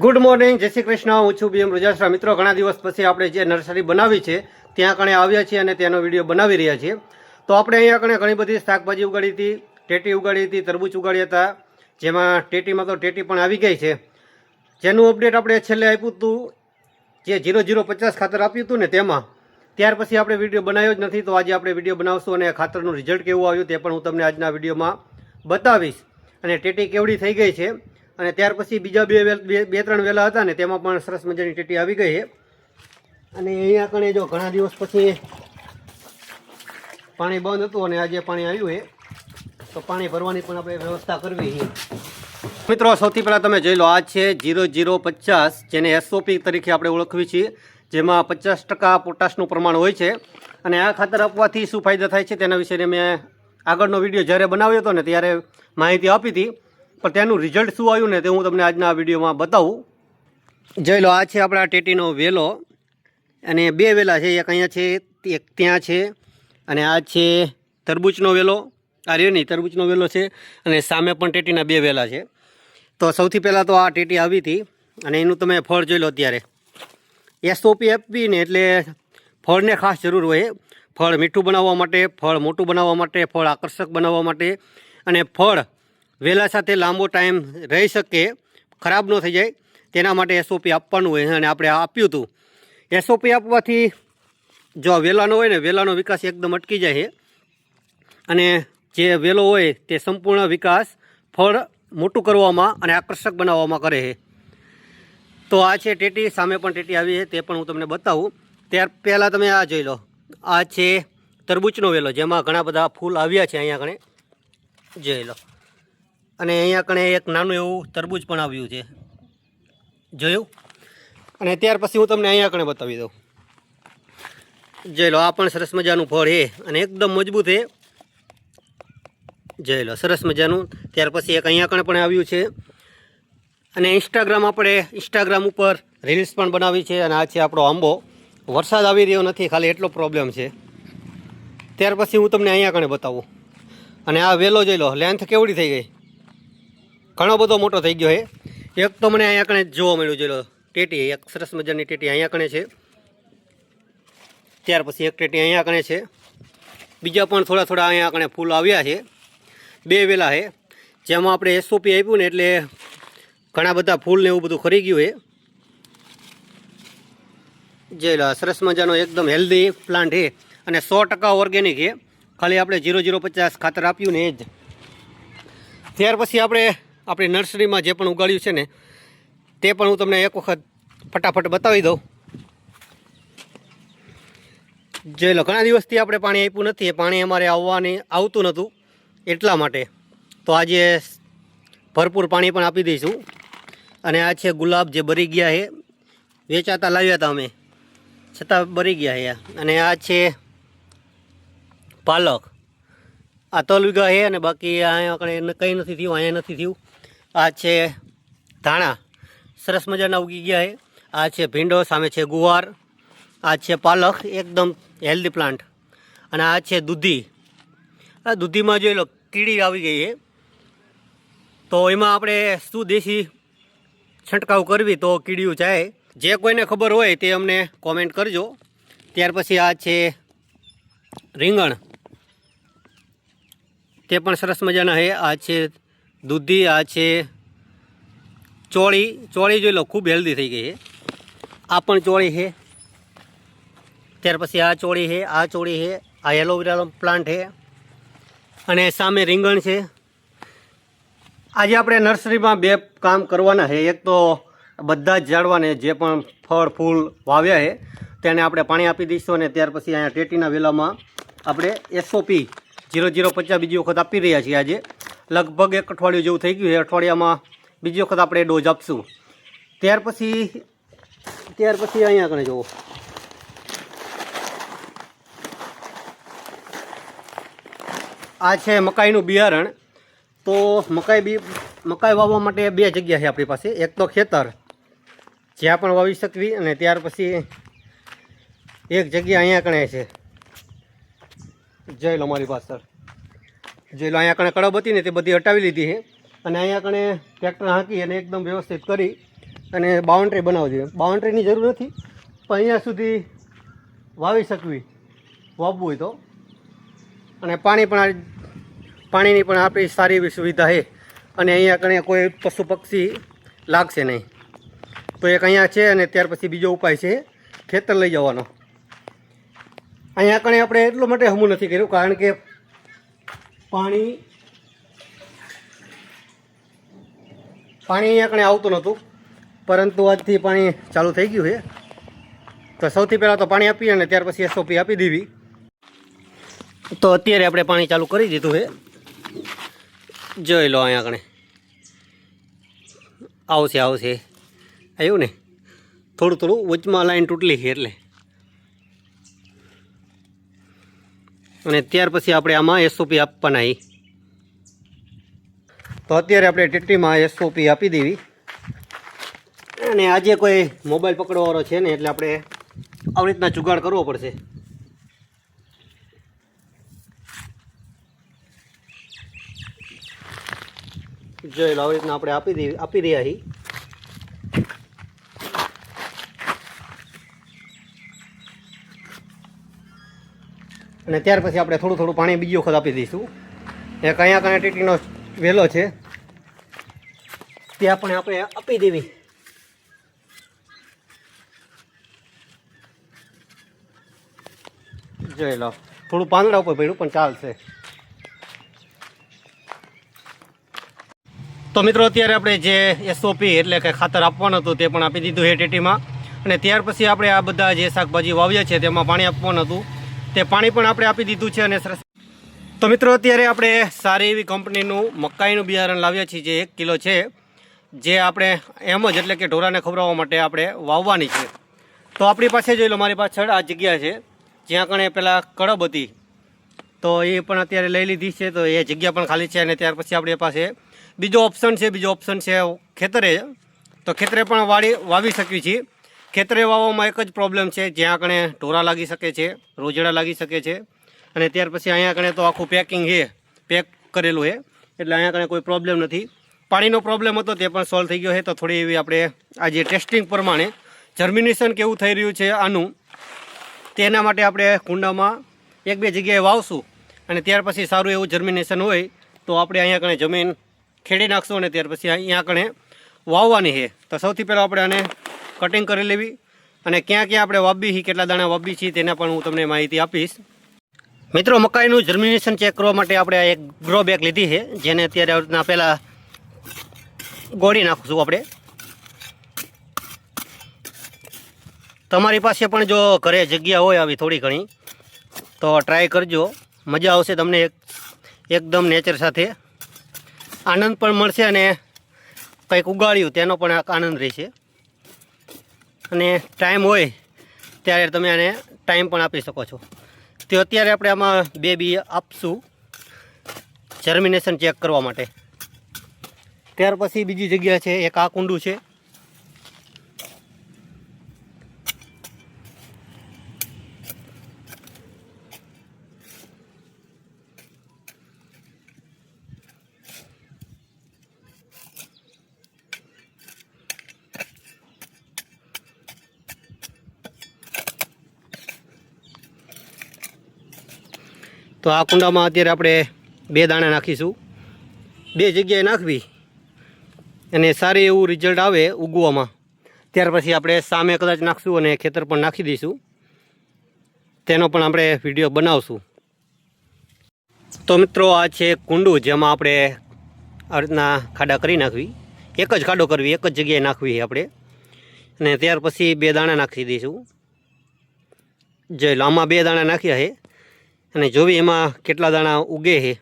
Good morning, જય શ્રી કૃષ્ણ. હું છું બીએમ રજાસરા. મિત્રો, ઘણા દિવસ પછી આપણે જે નર્સરી બનાવી છે ત્યાં કણે આવ્યા છીએ અને તેનો વિડીયો બનાવી રહ્યા છીએ. તો આપણે અહીંયા કણે ઘણી બધી શાકભાજી ઉગાડી હતી, ટેટી ઉગાડી હતી, તરબૂચ ઉગાડ્યા હતા. જેમાં ટેટીમાં તો ટેટી પણ આવી ગઈ છે, જેનું અપડેટ આપણે છેલ્લે આપ્યું હતું, જે 0050 ખાતર આપ્યું હતું ને તેમાં. ત્યાર પછી આપણે વિડીયો બનાવ્યો જ નથી. તો આજે આપણે વિડીયો બનાવશું અને ખાતરનું રિઝલ્ટ કેવું આવ્યું તે પણ હું તમને આજના વિડીયોમાં બતાવીશ. અને ટેટી કેવડી થઈ ગઈ છે. અને ત્યાર પછી બીજા બે ત્રણ વેલા હતા ને તેમાં પણ સરસ મજાની ટેટી આવી ગઈ છે. અને અહીંયા કણે જો ઘણા દિવસ પછી પાણી બંધ હતું અને આજે પાણી આવ્યું છે, તો પાણી ભરવાની પણ આપણે વ્યવસ્થા કરવી છે. મિત્રો, સૌથી પહેલાં તમે જોઈ લો, આ છે 0050, જેને SOP તરીકે આપણે ઓળખવી છીએ, જેમાં 50% પોટાશનું પ્રમાણ હોય છે. અને આ ખાતર આપવાથી શું ફાયદા થાય છે તેના વિશે મેં આગળનો વિડીયો જ્યારે બનાવ્યો હતો ને ત્યારે માહિતી આપી હતી. પણ તેનું રિઝલ્ટ શું આવ્યું ને તે હું તમને આજના વિડીયોમાં બતાવું. જોઈ લો, આ છે આપણા ટેટીનો વેલો. અને બે વેલા છે, એક અહીંયા છે, એક ત્યાં છે. અને આ છે તરબૂચનો વેલો. આ રહ્યો નહીં, તરબૂચનો વેલો છે. અને સામે પણ ટેટીના બે વેલા છે. તો સૌથી પહેલાં તો આ ટેટી આવી હતી. અને એનું તમે ફળ જોઈ લો. અત્યારે SOP આપીને એટલે ફળને ખાસ જરૂર હોય. ફળ મીઠું બનાવવા માટે, ફળ મોટું બનાવવા માટે, ફળ આકર્ષક બનાવવા માટે, અને ફળ વેલા સાથે લાંબો ટાઈમ રહી શકે, ખરાબ ન થઈ જાય, તેના માટે SOP આપવાનું હોય. અને આપણે આપ્યું હતું. SOP આપવાથી જો વેલાનો હોય ને, વેલાનો વિકાસ એકદમ અટકી જાય છે. અને જે વેલો હોય તે સંપૂર્ણ વિકાસ ફળ મોટું કરવામાં અને આકર્ષક બનાવવામાં કરે છે. તો આ છે ટેટી. સામે પણ ટેટી આવી છે, તે પણ હું તમને બતાવું. ત્યાર પહેલાં તમે આ જોઈ લો. આ છે તરબૂચનો વેલો, જેમાં ઘણા બધા ફૂલ આવ્યા છે. અહીંયા કણે જોઈ લો. અને અહીંયા કણે એક નાનું એવું તરબૂચ પણ આવ્યું છે, જોયું. અને ત્યાર પછી હું તમને અહીંયા કણે બતાવી દઉં. જોઈ લો, આ પણ સરસ મજાનું ફળ છે અને એકદમ મજબૂત છે. જોઈ લો, સરસ મજાનું. ત્યાર પછી એક અહીંયા કણે પણ આવ્યું છે. અને ઇન્સ્ટાગ્રામ ઉપર રીલ્સ પણ બનાવી છે. અને આ છે આપણો આંબો. વરસાદ આવી રહ્યો નથી, ખાલી એટલો પ્રોબ્લેમ છે. ત્યાર પછી હું તમને અહીંયા કણે બતાવું. અને આ વેલો જોઈ લો, લેન્થ કેવડી થઈ ગઈ, ઘણો બધો મોટો થઈ ગયો છે. એક તો મને અહીંયા કણે જોવા મળ્યું. જોઈ લો, ટેટી, એક સરસ મજાની ટેટી અહીંયા કણે છે. ત્યાર પછી એક ટેટી અહીંયા કણે છે. બીજા પણ થોડા અહીંયા કણે ફૂલ આવ્યા છે. બે વેલા છે, જેમાં આપણે SOP આપ્યું ને એટલે ઘણા બધા ફૂલ ને એવું બધું ખરી ગયું છે. જોઈ લો, સરસ મજાનો એકદમ હેલ્ધી પ્લાન્ટ છે અને 100% ઓર્ગેનિક છે. ખાલી આપણે 0050 ખાતર આપ્યું ને એ જ. ત્યાર પછી આપણે આપણી નર્સરીમાં જે પણ ઉગાડ્યું છે ને તે પણ હું તમને એક વખત ફટાફટ બતાવી દઉં. જોઈ લો, ઘણા દિવસથી આપણે પાણી આપ્યું નથી. પાણી અમારે આવતું નહોતું, એટલા માટે. તો આજે ભરપૂર પાણી પણ આપી દઈશું. અને આ છે ગુલાબ, જે બરી ગયા છે. વેચાતા લાવ્યા હતા અમે, છતાં બરી ગયા છે. અને આ છે પાલક. આ તલ વીઘા છે અને બાકી અહીંયા આપણે કંઈ નથી થયું, અહીંયા નથી થયું. આ છે ધાણા, સરસ મજાના ઉગી ગયા છે. આ છે ભીંડો, સામે છે ગુવાર. આ છે પાલક, એકદમ હેલ્ધી પ્લાન્ટ. અને આ છે દૂધી. આ દૂધીમાં જોઈ લો, કીડી આવી ગઈ છે. તો એમાં આપણે શું દેશી છંટકાવ કરવી તો કીડીયું જાય. જે કોઈને ખબર હોય તે અમને કોમેન્ટ કરજો. ત્યાર પછી આ છે રીંગણ, તે પણ સરસ મજાના છે. આ છે દૂધી. આ છે ચોળી. ચોળી જોઈ લો, ખૂબ હેલ્ધી થઈ ગઈ છે. આ પણ ચોળી છે. ત્યાર પછી આ ચોળી છે, આ ચોળી છે. આ એલોવેરા પ્લાન્ટ છે. અને સામે રીંગણ છે. આજે આપણે નર્સરીમાં બે કામ કરવાના છે. એક તો બધા જ ઝાડવાને જે પણ ફળ ફૂલ વાવ્યા છે તેને આપણે પાણી આપી દઈશું. અને ત્યાર પછી અહીંયા ટેટીના વેલામાં આપણે SOP 0050 બીજી વખત આપી રહ્યા છીએ. આજે લગભગ 1 અઠવાડિયું જેવું થઈ ગયું છે. અઠવાડિયામાં બીજી વખત આપણે ડોઝ આપશું. ત્યાર પછી અહીંયા કણે જુઓ, આ છે મકાઈનું બિયારણ. તો મકાઈ વાવવા માટે બે જગ્યા છે આપણી પાસે. એક તો ખેતર, જ્યાં પણ વાવી શકવી. અને ત્યાર પછી એક જગ્યા અહીંયા કણે છે. જોઈ લો મારી પાછળ. જોઈ લો, અહીંયા કણે કડબ હતી ને તે બધી હટાવી લીધી છે. અને અહીંયા કણે ટ્રેક્ટર હાંકી અને એકદમ વ્યવસ્થિત કરી અને બાઉન્ડ્રી બનાવવી જોઈએ. બાઉન્ડ્રીની જરૂર નથી, પણ અહીંયા સુધી વાવી શકવી, વાવવું હોય તો. અને પાણીની પણ આપણી સારી એવી સુવિધા છે. અને અહીંયા કણે કોઈ પશુ પક્ષી લાગશે નહીં. તો એક અહીંયા છે, અને ત્યાર પછી બીજો ઉપાય છે ખેતર લઈ જવાનો. અહીંયા કણે આપણે એટલો માટે હમું નથી કર્યું, કારણ કે પાણી અહીંયા કણે આવતું નહોતું, પરંતુ આજથી પાણી ચાલુ થઈ ગયું છે. તો સૌથી પહેલાં તો પાણી આપીએ અને ત્યાર પછી SOP આપી દેવી. તો અત્યારે આપણે પાણી ચાલુ કરી દીધું છે. જોઈ લો અહીંયા કણે આવશે આવ્યું ને, થોડું વચમાં લાઈન તૂટલી છે એટલે. અને ત્યાર પછી આપણે આમાં SOP આપવાના છે. તો અત્યારે આપણે ટેટીમાં SOP આપી દેવી. અને આજે કોઈ મોબાઈલ પકડવાવાળો છે ને, એટલે આપણે આવી રીતના જુગાડ કરવો પડશે. જોઈ લો, આવી રીતના આપણે આપી રહ્યા છીએ. અને ત્યાર પછી આપણે થોડું પાણી બીજી વખત આપી દઈશું. એક અહીંયા કને ટીટીનો વેલો છે, ત્યાં પણ આપણે આપી દેવી. જોઈ લો, થોડું પાંદડા ઉપર પડ્યું પણ ચાલશે. તો મિત્રો અત્યારે આપણે જે SOP એટલે કે ખાતર આપવાનું હતું તે પણ આપી દીધું છે ટેટીમાં. અને ત્યાર પછી આપણે આ બધા જે શાકભાજી વાવ્યા છે તેમાં પાણી આપવાનું હતું, તે પાણી પણ આપણે આપી દીધું છે. અને સરસ. તો મિત્રો અત્યારે આપણે સારી એવી કંપનીનું મકાઈનું બિયારણ લાવ્યા છીએ, જે 1 કિલો છે, જે આપણે એમ જ એટલે કે ઢોરાને ખવડાવવા માટે આપણે વાવવાની છે. તો આપણી પાસે જોઈ લો, મારી પાછળ આ જગ્યા છે જ્યાં કણે પહેલાં કડબ હતી, તો એ પણ અત્યારે લઈ લીધી છે. તો એ જગ્યા પણ ખાલી છે. અને ત્યાર પછી આપણી પાસે બીજો ઓપ્શન છે ખેતરે. તો ખેતરે પણ વાવી શકીએ છીએ. ખેતરે વાવવામાં એક જ પ્રોબ્લેમ છે, જ્યાં કણે ઢોરા લાગી શકે છે, રોજડા લાગી શકે છે. અને ત્યાર પછી અહીંયા કણે તો આખું પેકિંગ છે, પેક કરેલું છે, એટલે અહીંયા કણે કોઈ પ્રોબ્લેમ નથી. પાણીનો પ્રોબ્લેમ હતો તે પણ સોલ્વ થઈ ગયો છે. તો થોડી એવી આપણે આજે ટેસ્ટિંગ પ્રમાણે જર્મિનેશન કેવું થઈ રહ્યું છે આનું, તેના માટે આપણે કુંડામાં 1-2 જગ્યાએ વાવશું. અને ત્યાર પછી સારું એવું જર્મિનેશન હોય તો આપણે અહીંયા કણે જમીન ખેડી નાખશું. અને ત્યાર પછી અહીંયા કણે વાવવાની છે. તો સૌથી પહેલાં આપણે આને કટિંગ કરી લેવી. અને ક્યાં આપણે વાવી છીએ, કેટલા દાણા વાવી છીએ, તેના પણ હું તમને માહિતી આપીશ. મિત્રો, મકાઈનું જર્મિનેશન ચેક કરવા માટે આપણે આ એક ગ્રો બેગ લીધી છે, જેને અત્યારે પહેલાં ગોળી નાખીશું આપણે. તમારી પાસે પણ જો ઘરે જગ્યા હોય આવી થોડી ઘણી, તો ટ્રાય કરજો, મજા આવશે તમને. એકદમ નેચર સાથે આનંદ પણ મળશે, અને કંઈક ઉગાડ્યું તેનો પણ આનંદ રહેશે. અને ટાઈમ હોય ત્યારે તમે આને ટાઈમ પણ આપી શકો છો. તો અત્યારે આપણે આમાં 2 બી આપશું જર્મિનેશન ચેક કરવા માટે. ત્યાર પછી બીજી જગ્યા છે, એક આ કુંડું છે. તો આ કુંડામાં અત્યારે આપણે 2 દાણા નાખીશું. 2 જગ્યાએ નાખવી અને સારી એવું રિઝલ્ટ આવે ઉગવામાં. ત્યાર પછી આપણે સામે કદાચ નાખશું અને ખેતર પણ નાખી દઈશું. તેનો પણ આપણે વિડીયો બનાવશું. તો મિત્રો, આ છે કુંડું, જેમાં આપણે આ રીતના ખાડા કરી નાખવી. એક જ ખાડો કરવી, એક જ જગ્યાએ નાખવી આપણે. અને ત્યાર પછી 2 દાણા નાખી દઈશું. જોઈ લો, આમાં 2 દાણા નાખ્યા છે. અને જોવી એમાં કેટલા દાણા ઉગે છે.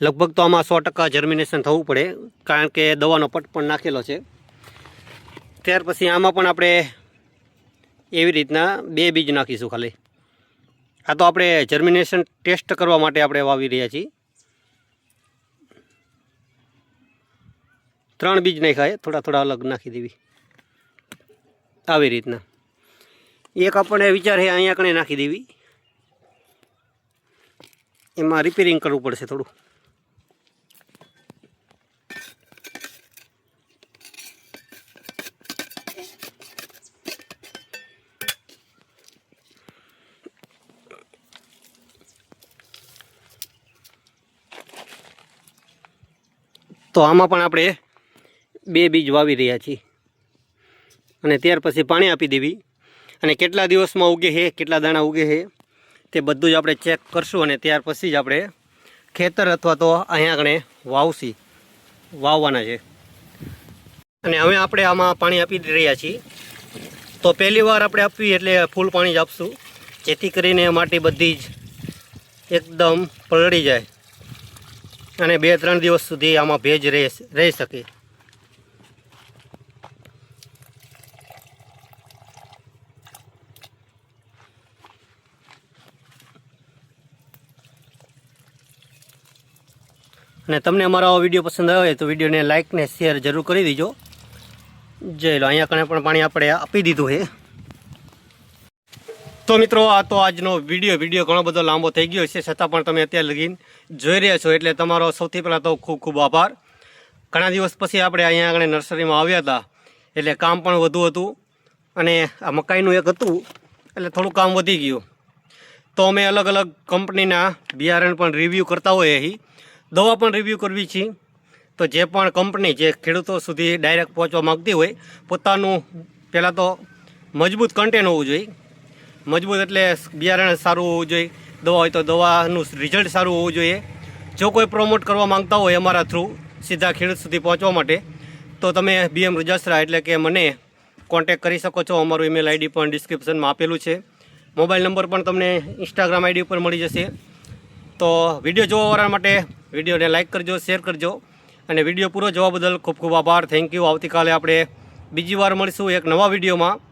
લગભગ તો આમાં 100% જર્મિનેશન થવું પડે, કારણ કે દવાનો પટ પણ નાખેલો છે. ત્યાર પછી આમાં પણ આપણે એવી રીતના 2 બીજ નાખીશું ખાલી. આ તો આપણે જર્મિનેશન ટેસ્ટ કરવા માટે આપણે વાવી રહ્યા છીએ. 3 બીજ નાખ્યા, થોડા અલગ નાખી દેવી આવી રીતના. એક આપણને વિચાર છે અહીંયા કણે નાખી દેવી. એમાં રિપેરિંગ કરવું પડશે થોડું. તો આમાં પણ આપણે 2 બીજ વાવી રહ્યા છીએ અને ત્યાર પછી પાણી આપી દેવી અને કેટલા દિવસમાં ઉગે છે, કેટલા દાણા ઉગે છે તે બધું જ આપણે ચેક કરશું અને ત્યાર પછી જ આપણે ખેતર અથવા તો અહીંયા આગળ વાવવાના છે. અને હવે આપણે આમાં પાણી આપી રહ્યા છીએ. તો પહેલી વાર આપણે આપવી એટલે ફૂલ પાણી જ આપશું, જેથી કરીને માટી બધી જ એકદમ પલળી જાય અને 2-3 દિવસ સુધી આમાં ભેજ રહી શકે. અને તમને અમારો આ વિડીયો પસંદ આવે તો વિડીયોને લાઇક ને શેર જરૂર કરી દેજો. જઈ લો, અહીંયા કણે પણ પાણી આપણે આપી દીધું છે. તો મિત્રો, આ તો આજનો વિડીયો ઘણો બધો લાંબો થઈ ગયો છે, છતાં પણ તમે અત્યારે લગીને જોઈ રહ્યા છો એટલે તમારો સૌથી પહેલાં તો ખૂબ ખૂબ આભાર. ઘણા દિવસ પછી આપણે અહીંયા આગળ નર્સરીમાં આવ્યા હતા એટલે કામ પણ વધુ હતું અને આ મકાઈનું એક હતું એટલે થોડું કામ વધી ગયું. તો અમે અલગ અલગ કંપનીના બિયારણ પણ રિવ્યૂ કરતા હોઈએ છીએ, દવા પણ રિવ્યૂ કરવી છીએ. તો જે પણ કંપની જે ખેડૂતો સુધી ડાયરેક્ટ પહોંચવા માગતી હોય, પોતાનું પહેલાં તો મજબૂત કન્ટેન્ટ હોવું જોઈએ. મજબૂત એટલે બિયારણ સારું હોવું જોઈએ, દવા હોય તો દવાનું રિઝલ્ટ સારું હોવું જોઈએ. જો કોઈ પ્રમોટ કરવા માંગતા હોય અમારા થ્રુ સીધા ખેડૂત સુધી પહોંચવા માટે તો તમે BM રજાસરા એટલે કે મને કોન્ટેક કરી શકો છો. અમારું ઈમેલ આઈડી પણ ડિસ્ક્રિપ્શનમાં આપેલું છે. મોબાઈલ નંબર પણ તમને ઇન્સ્ટાગ્રામ આઈડી ઉપર મળી જશે. તો વિડીયો જોવાવાળા માટે વિડીયોને લાઇક કરજો, શેર કરજો અને વિડીયો પૂરો જોવા બદલ ખૂબ ખૂબ આભાર. Thank you. આવતીકાલે આપણે બીજી વાર મળીશું એક નવા વિડીયોમાં.